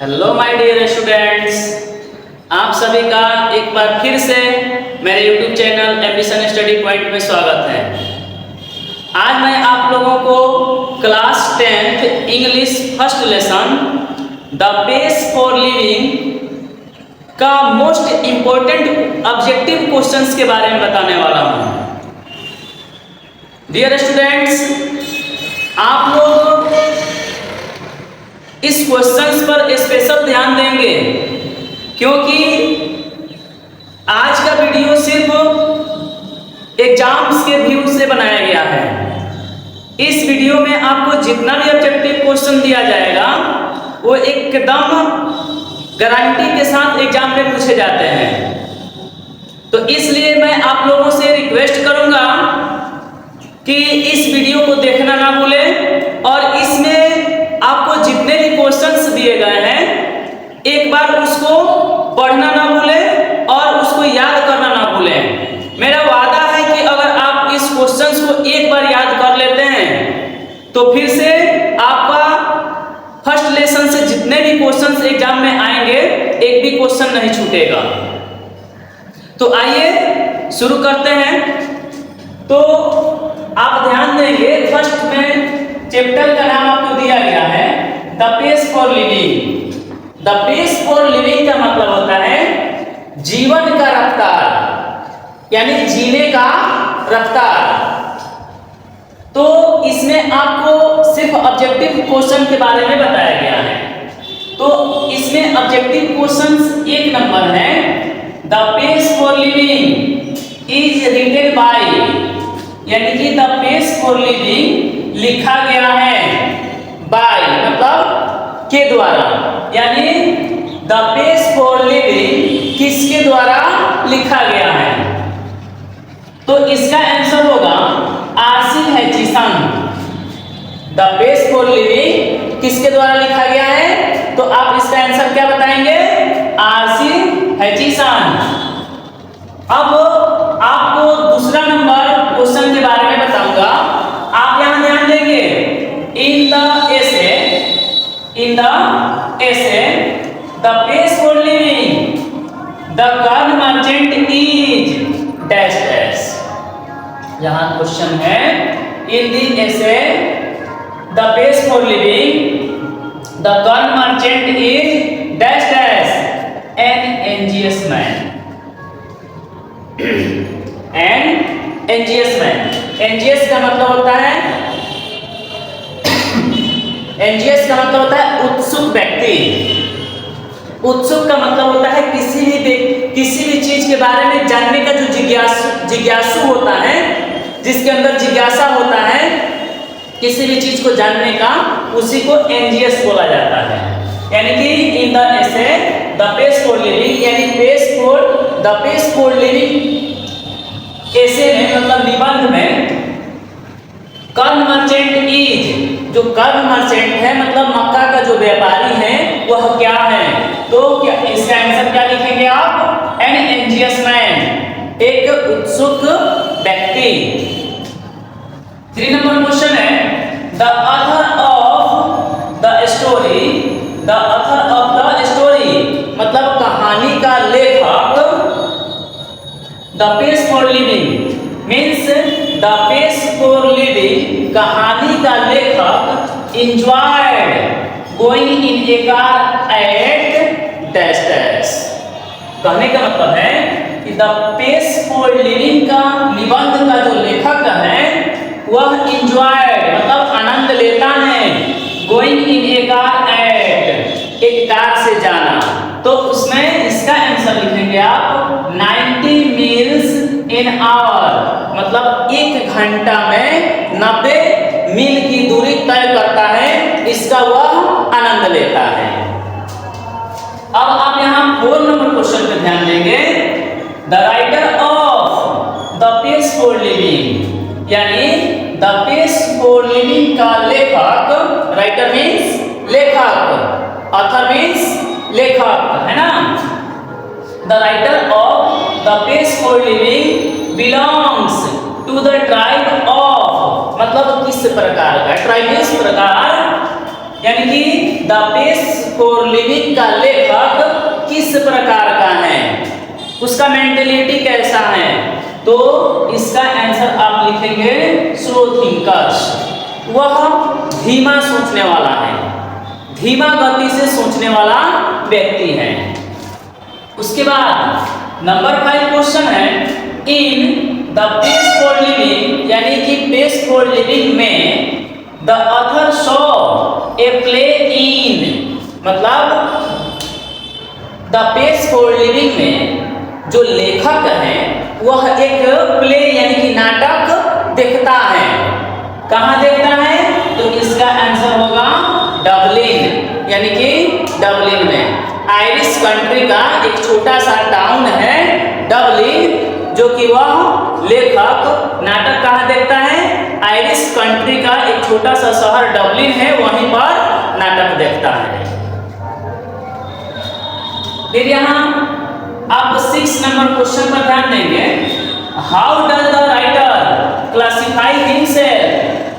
Hello my dear students, आप सभी का एक बार फिर से मेरे YouTube channel ambition study point में स्वागत है। आज मैं आप लोगों को class 10th English first lesson the base for living का मोस्ट इम्पोर्टेंट ऑब्जेक्टिव क्वेश्चंस के बारे में बताने वाला हूँ। डियर स्टूडेंट्स, आप लोग इस क्वेश्चंस पर स्पेशल ध्यान देंगे क्योंकि आज का वीडियो सिर्फ एग्जाम्स के व्यू से बनाया गया है। इस वीडियो में आपको जितना भी ऑब्जेक्टिव क्वेश्चन दिया जाएगा वो एकदम गारंटी के साथ एग्जाम में पूछे जाते हैं। तो इसलिए मैं आप लोगों से रिक्वेस्ट करूंगा कि इस वीडियो को देखना ना भूलें और इसमें आपको जितने भी क्वेश्चंस दिए गए हैं एक बार उसको पढ़ना ना भूलें और उसको याद करना ना भूलें। मेरा वादा है कि अगर आप इस क्वेश्चंस को एक बार याद कर लेते हैं तो फिर से आपका फर्स्ट लेसन से जितने भी क्वेश्चंस एग्जाम में आएंगे एक भी क्वेश्चन नहीं छूटेगा। तो आइए शुरू करते हैं। तो आप ध्यान देंगे, फर्स्ट में चैप्टर का नाम आपको दिया गया है the pace for living. The pace for living का मतलब होता है जीवन का रफ्तार, यानी जीने का रफ्तार। तो इसमें आपको सिर्फ ऑब्जेक्टिव क्वेश्चन के बारे में बताया गया है। तो इसमें ऑब्जेक्टिव क्वेश्चंस एक नंबर है the pace for living is written by, यानी कि द पेस फॉर लिविंग लिखा गया है बाय मतलब के द्वारा, यानी द पेस फॉर लिविंग किसके द्वारा लिखा गया है। तो इसका आंसर होगा RC Hutchison. The pace for living किसके द्वारा लिखा गया है, तो आप इसका आंसर क्या बताएंगे, आरसी हैचिसन। अब आपको दूसरा नंबर क्वेश्चन के बारे में बताऊंगा। आप यहां ध्यान देंगे, in the essay the pace for living the corn merchant is dash dash. यहां क्वेश्चन है in the essay the pace for living the corn merchant is dash dash an anxious man. Anxious man, anxious का मतलब होता है NGS का मतलब होता है उत्सुक व्यक्ति। उत्सुक का मतलब होता है किसी भी चीज के बारे में जानने का जो जिज्ञासु होता है, जिसके अंदर जिज्ञासा होता है किसी भी चीज को जानने का, उसी को एनजीएस बोला जाता है। यानी कि in the essay the pace for living, यानी द पेस फॉर लिविंग ऐसे में मतलब निबंध में कर्ण मर्चेंट इज, जो कर्ण मर्चेंट है मतलब मक्का का जो व्यापारी है वह क्या है, तो क्या इसका आंसर क्या लिखेंगे आप, एन एनजीएस मैन, एक उत्सुक व्यक्ति। 3 नंबर क्वेश्चन है the author of the story, the author of the story मतलब कहानी का लेखक, the pace for living means the pace for living कहानी का लेखक enjoyed going in a car at dash dash। कहने का मतलब है कि द पेस फॉर लिविंग का निबंध का जो लेखक है वह enjoyed मतलब आनंद लेता है, going in a car at एक कार से जाना। तो उसमें इसका आंसर लिखेंगे आप 90 मील्स इन आवर मतलब 1 घंटा में 90 मील की दूरी तय करता है, इसका वह आनंद लेता है। अब आप यहां 4 नंबर क्वेश्चन पे ध्यान देंगे the writer of the pace for living, यानी द पेस फॉर लिविंग का लेखक, राइटर मीन्स लेखक, ऑथर मीन्स लेखक, है ना। The writer of the pace for living belongs to the tribe of मतलब किस प्रकार का, ट्राइब इस प्रकार यानी कि द पेस फॉर लिविंग का लेखक किस प्रकार का है, उसका मेंटेलिटी कैसा है, तो इसका आंसर आप लिखेंगे स्लो थिंकर्स। वह धीमा सोचने वाला है, धीमा गति से सोचने वाला व्यक्ति है। उसके बाद नंबर 5 क्वेश्चन है, in the pace for living यानी कि पेस फॉर लिविंग में the author saw a play in, मतलब द पेस फॉर लिविंग में जो लेखक है वह एक प्ले यानी कि नाटक देखता है। कहाँ देखता है, तो इसका आंसर होगा डबलिन, यानी कि डबलिन में। आयरिश कंट्री का एक छोटा सा टाउन है डबलिन, जो कि वह लेखक नाटक कहाँ देखता है, आयरिश कंट्री का एक छोटा सा शहर डबलिन है, वहीं पर नाटक देखता है। फिर यहाँ आप 6 नंबर क्वेश्चन पर ध्यान देंगे, how does the writer classify himself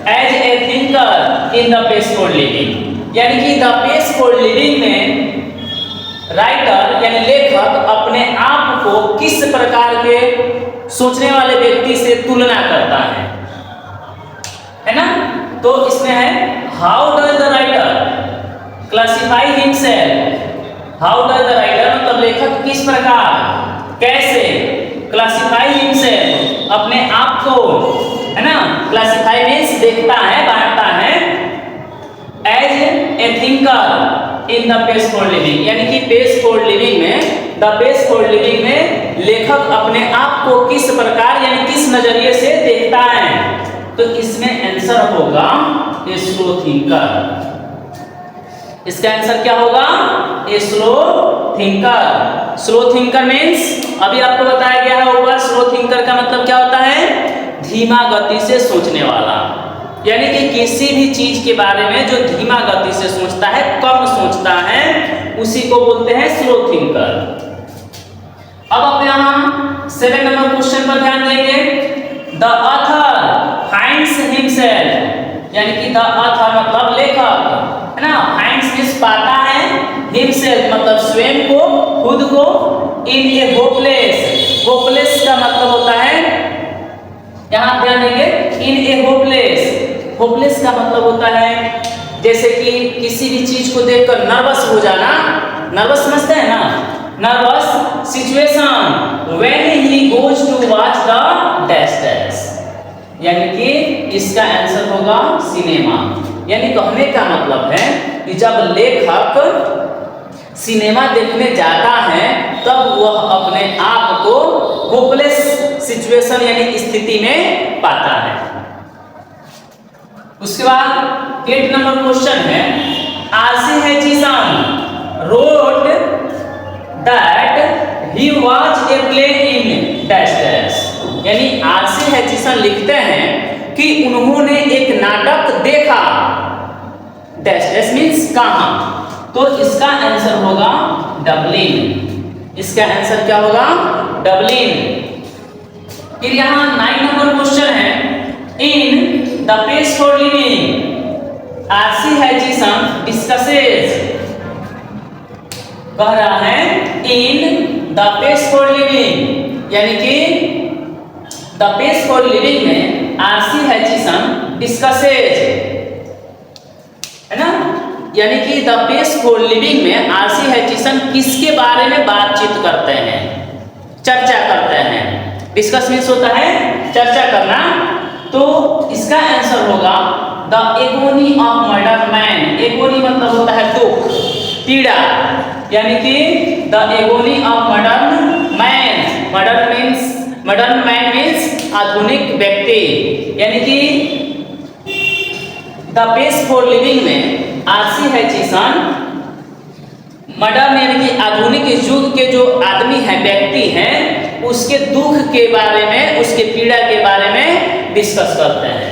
as a thinker in the pace for living, यानी कि द पेस फॉर लिविंग में राइटर यानी लेखक अपने आप को किस प्रकार के सोचने वाले व्यक्ति से तुलना करता है ना। तो इसमें है how does the writer classify himself, how does the writer मतलब लेखक किस प्रकार कैसे, क्लासिफाई हिमसेल्फ अपने आप को, है ना, क्लासिफाई मींस देखता है, बांटता है, as a thinker in the pace for living, यानी कि पेस फॉर लिविंग में, द पेस फॉर लिविंग में लेखक अपने आप को किस प्रकार यानी किस नजरिए से देखता है, तो इसमें आंसर होगा ए स्लो थिंकर। इसका आंसर क्या होगा, a slow thinker. Slow thinker means अभी आपको बताया गया है ऊपर, स्लो थिंकर का मतलब क्या होता है, धीमा गति से सोचने वाला, यानी कि किसी भी चीज के बारे में जो धीमा गति से सोचता है, कम सोचता है, उसी को बोलते हैं स्लो थिंकर। अब आप यहाँ 7 नंबर क्वेश्चन पर ध्यान देंगे, द ऑथर फाइंड्स हिमसेल्फ, यानी कि द ऑथर मतलब लेखक, है ना, फाइंड्स मींस पाता है, हिमसेल्फ मतलब स्वयं को, खुद को, इन ए होपलेस, होपलेस का मतलब होता है, यहाँ ध्यान देंगे, इन ए होपलेस, होपलेस का मतलब होता है जैसे कि किसी भी चीज को देखकर नर्वस हो जाना, नर्वस समझते हैं ना, nervous situation when he goes to watch the dash dash, यानी कि इसका आंसर होगा सिनेमा। यानी कहने का मतलब है कि जब लेखक सिनेमा देखने जाता है तब वह अपने आप को होपलेस सिचुएशन यानी स्थिति में पाता है। उसके बाद 8 नंबर क्वेश्चन है, RC Hutchison wrote that he watch a play in dash dash, यानी आरसी हैचिसन लिखते हैं कि उन्होंने एक नाटक देखा, डैश डैश मींस कहां, तो इसका आंसर होगा डबलिन। इसका आंसर क्या होगा, डबलिन। फिर यहां 9 नंबर क्वेश्चन है, in the pace for living RC Hutchison discusses, कह रहा है in the pace for living, यानी कि द पेस फॉर लिविंग में आरसी हैचिसन डिस्कसेस, है ना, यानी कि द पेस फॉर लिविंग में आरसी हैचिसन किसके बारे में बातचीत करते हैं, चर्चा करते हैं। डिस्कस मींस होता है चर्चा करना, तो इसका आंसर होगा the agony of murder man. Agony मतलब होता है दुख, पीड़ा, यानी कि the agony of murder man, murder man means आधुनिक व्यक्ति, यानी कि द पेस फॉर लिविंग में आरसी हैचिसन मर्डर यानी कि आधुनिक युग के जो आदमी हैं, व्यक्ति हैं, उसके दुख के बारे में, उसके पीड़ा के बारे में डिस्कस करते हैं।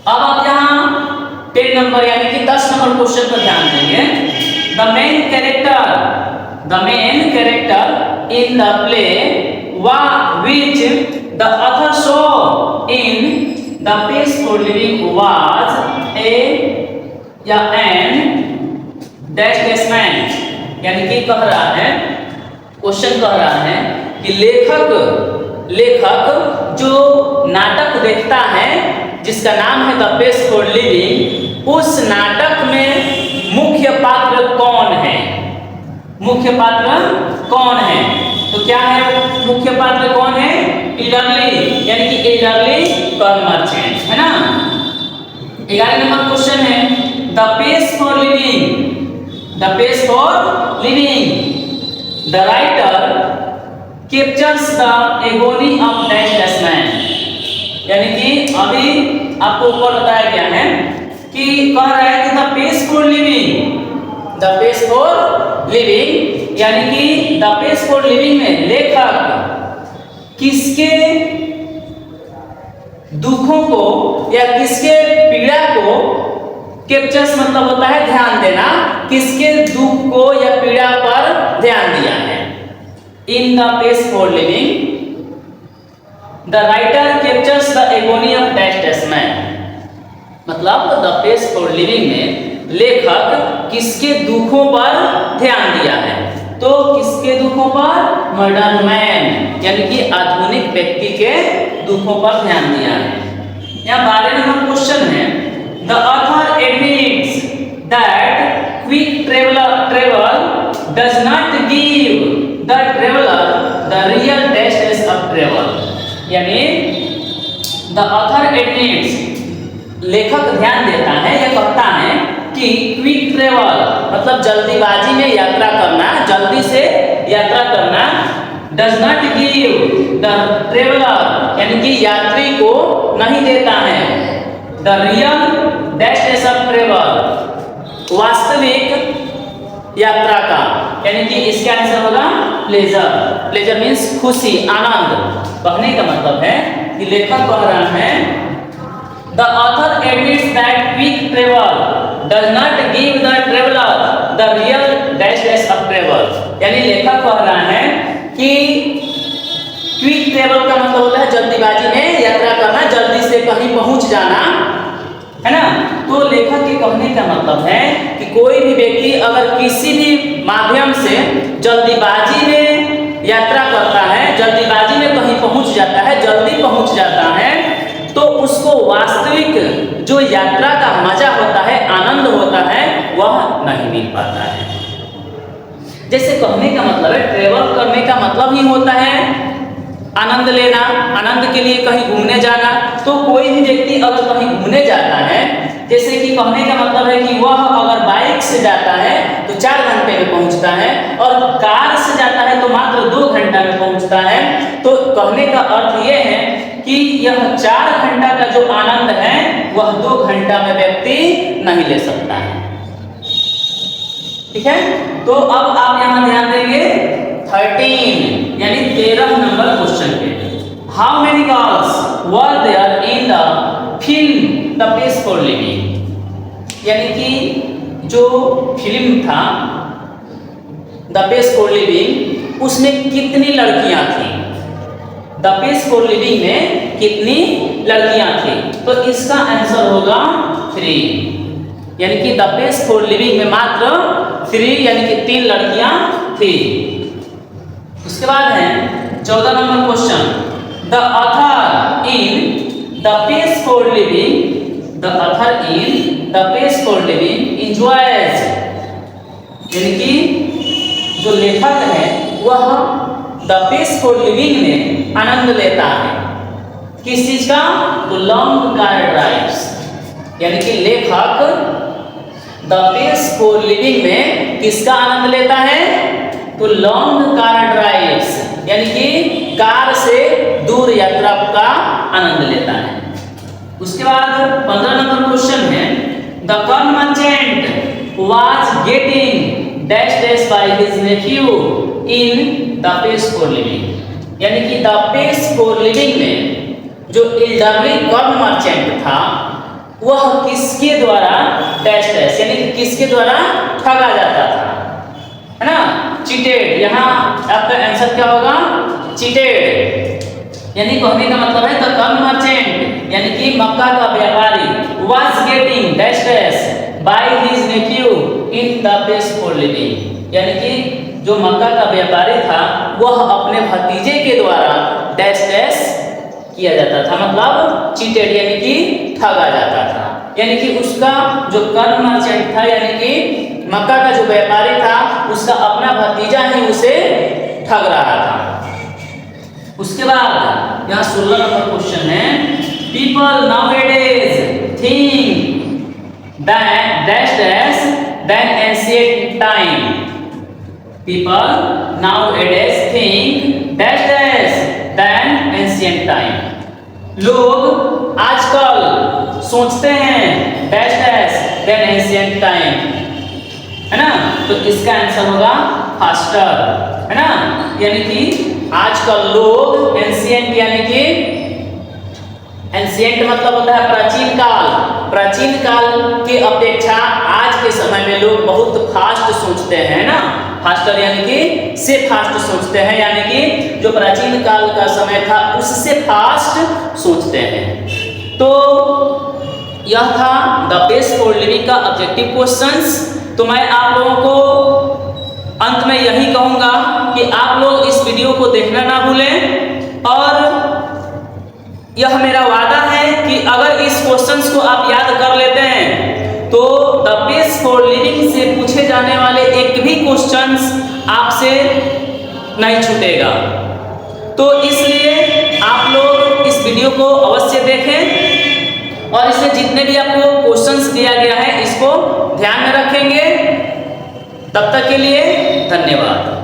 अब आप यहाँ 10 नंबर यानी कि 10 नंबर क्वेश्चन पर ध्यान देंगे, the main character in the play which the author saw in the peaceful living was a या एन डैश डैश मैन, यानी कि कह रहा है, क्वेश्चन कह रहा है कि लेखक जो नाटक देखता है जिसका नाम है द पेस फॉर लिविंग, उस नाटक में मुख्य पात्र कौन है? मुख्य पात्र कौन है? तो क्या है मुख्य पात्र कौन है? एल्डरली, यानी कि एल्डरली कर्न मर्चेंट, है ना। 11 नंबर क्वेश्चन है the pace for living, the pace for living, the writer captures the agony of dash dash man, यानी कि अभी आपको ऊपर बताया गया है कि कह रहा है कि the pace for living, the pace for living, यानी कि द पेस फॉर लिविंग में लेखक किसके दुखों को या किसके पीड़ा को, कैप्चर्स मतलब होता है ध्यान देना, किसके दुख को या पीड़ा पर ध्यान दिया है। In the pace for living the writer captures the agony of dash dash man, मतलब द पेस फॉर लिविंग में लेखक किसके दुखों पर ध्यान दिया है? तो किसके दुखों पर? मॉडर्न मैन, यानी कि आधुनिक व्यक्ति के दुखों पर ध्यान दिया है। यहाँ 12 नंबर क्वेश्चन है the author admits that quick travel does not give the traveller the real dash dash of travel, यानी द ऑथर एडमिट्स, लेखक ध्यान देता है या कहता है कि क्विक ट्रेवल मतलब जल्दीबाजी में यात्रा करना, जल्दी से यात्रा करना, does not give the traveller, यानी कि यात्री को नहीं देता है the real dash dash of travel, वास्तविक यात्रा का, यानी कि इसका आंसर होगा प्लेजर। प्लेजर मीन्स खुशी, आनंद। कहने का मतलब है कि लेखक कह रहा है the author admits that quick travel does not give the traveller the real dash dash of travel, यानी लेखक कह रहा है कि क्विक ट्रेवल का मतलब होता है जल्दीबाजी में यात्रा करना, जल्दी से कहीं पहुंच जाना, है ना। तो लेखक के कहने का मतलब है कि कोई भी व्यक्ति अगर किसी भी माध्यम से जल्दीबाजी में यात्रा करता है, जल्दीबाजी में कहीं पहुंच जाता है, जल्दी पहुंच जाता है, तो उसको वास्तविक जो यात्रा का मजा होता है, आनंद होता है, वह नहीं मिल पाता है। जैसे कहने का मतलब है ट्रेवल करने का मतलब ही होता है आनंद लेना, आनंद के लिए कहीं घूमने जाना। तो कोई भी व्यक्ति अगर कहीं घूमने जाता है, जैसे कि कहने का मतलब है कि वह अगर बाइक से जाता है तो 4 घंटे में पहुंचता है, और कार से जाता है तो मात्र 2 घंटा में पहुंचता है। तो कहने का अर्थ यह है कि यह 4 घंटा का जो आनंद है वह 2 घंटा में व्यक्ति नहीं ले सकता है। ठीक है, तो अब आप यहां ध्यान देंगे 13 यानी 13 नंबर क्वेश्चन पे। How many girls were there in the film the pace for living, यानी कि जो फिल्म था द पेस फॉर लिविंग उसमें कितनी लड़कियां थी? द पेस फॉर लिविंग में कितनी लड़कियां थी? तो इसका आंसर होगा 3, यानी कि द पेस फॉर लिविंग में मात्र 3 यानी कि 3 लड़कियां थी। उसके बाद है 14 number question the author in the pace for living, the author in the pace for living enjoys, यानी कि जो लेखक है वह द पेस फॉर लिविंग में आनंद लेता है। किस चीज का? तो लॉन्ग कार ड्राइव्स, यानी कि लेखक द पेस फॉर लिविंग में किसका आनंद लेता है? तो लॉन्ग कार ड्राइव्स, यानी कि कार से दूर यात्रा का आनंद लेता है। उसके बाद 15 नंबर क्वेश्चन है the corn merchant was getting dash dash by his nephew in the pace for living, यानी कि द पेस फॉर लिविंग में जो एल्डरली कर्न मर्चेंट था वह किसके द्वारा डैश डैश, यानी कि किसके द्वारा ठगा जाता था, है ना, चीटेड। यहाँ आपका आंसर क्या होगा? चीटेड, यानी कहने का मतलब है द कर्न मर्चेंट यानी कि मक्का का व्यापारी was getting dash dash by his nephew in the place for living, यानी कि जो मक्का का व्यापारी था वह अपने भतीजे के द्वारा डैश डैश किया जाता था, मतलब चीटेड यानी कि ठगा जाता था। यानी कि उसका जो कर्न मर्चेंट था यानी कि मक्का का जो व्यापारी था उसका अपना भतीजा ही उसे ठग रहा था। उसके बाद यहाँ 16 नंबर क्वेश्चन है, people nowadays think that dash dash than ancient time. People nowadays think dash dash than ancient time. लोग आजकल सोचते हैं dash dash than ancient time, है ना। तो इसका आंसर होगा फास्टर, है ना। यानी कि आजकल लोग एंशिएंट यानी कि एंशिएंट मतलब होता है प्राचीन काल, प्राचीन काल की अपेक्षा आज के समय में लोग बहुत फास्ट सोचते हैं ना। फास्टर यानी कि से फास्ट सोचते हैं, यानी कि जो प्राचीन काल का समय था उससे फास्ट सोचते हैं। तो यह था द बेस्ट फॉर लिविंग का ऑब्जेक्टिव क्वेश्चंस। तो मैं आप लोगों को अंत में यही कहूंगा कि आप लोग इस वीडियो को देखना ना भूलें, और यह मेरा वादा है कि अगर इस क्वेश्चंस को आप याद कर लेते हैं तो द बेस्ट फॉर लिविंग से पूछे जाने वाले एक भी क्वेश्चंस आपसे नहीं छूटेगा। तो इसलिए आप लोग इस वीडियो को अवश्य देखें और इसमें जितने भी आपको क्वेश्चंस दिया गया है इसको ध्यान में रखेंगे। तब तक के लिए धन्यवाद।